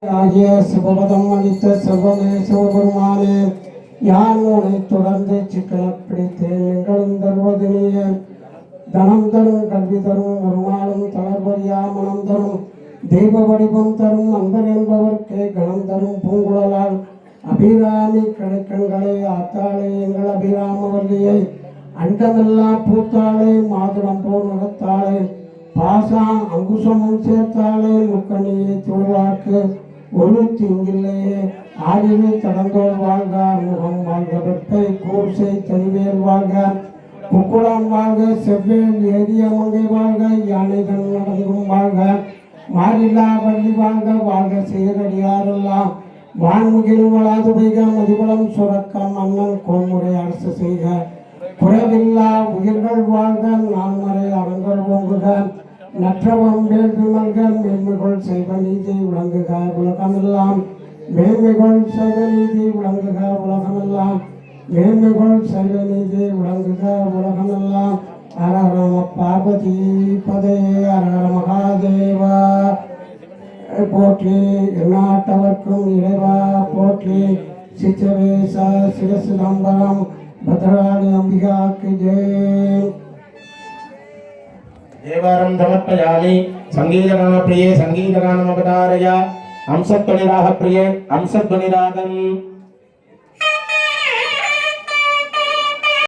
ஆகிய சிவபதம் அளித்த செல்வமே சிவபெருமானே, யான் உனை தொடர்ந்து சிக்கன பிடித்தேன். எங்களும் தருவது நீய தனம் தரும், கல்வி தரும், ஒரு நாளும் தளர்வறியா மனம் தரும், தெய்வ வடிவம் தரும், அன்பர் என்பவர்க்கே கணம் தரும், பூங்குழலால் அபிராமி கடைக்கண்களை ஆத்தாளே எங்கள் அபிராமவல்லியை, அண்டமெல்லாம் பூத்தாளே மாதுளம் போல் நிறத்தாளே, பாசா அங்குசமும் சேர்த்தாளே, முக்கணியை தொழுவாக்கு ஒரு தீங்கில்லையே, ஆடினை தடந்தோல் வாழ்க, முகம் வாழ்க, வெப்பை கூர்சை தனிவேல் வாழ்க, குக்குளம் வாழ்க, செவ்வேல் ஏரிய மங்கை வாழ்க, யானைகள் நடங்கும் வாழ்க, மாறில்லா வள்ளி வாழ்க, வாழ்க சீரடியாரெல்லாம் வான்முகில் வளாது பெய்க, மதிபலம் சுரக்க மன்னன் கோன்முறை அரசு செய்க, குறைவில்லா உயிர்கள் வாழ்க, நான்மறை அறங்கள் ஓங்குக, நற்றவம் வேள்வி மல்க, மேன்மைகள் செய்வ நீதி விளங்குக உலகமெல்லாம், மேன்மைகள் செய்வ நீதி விளங்குக உலகமெல்லாம், மேன்மைகள் செய்வ நீதி விளங்குக உலகமெல்லாம். அரஹர பார்வதி பதே, அரஹர மகாதேவா போற்றி, எந்நாட்டவர்க்கும் இறைவா போற்றி, சிச்சவேச சிவசிதம்பரம் भद्राणी अंबिका की जय। देवारं समर्पयामि। संगीतगान प्रिये संगीतगानमवतारय, हंसध्वनिराह प्रिये हंसध्वनिरागम्।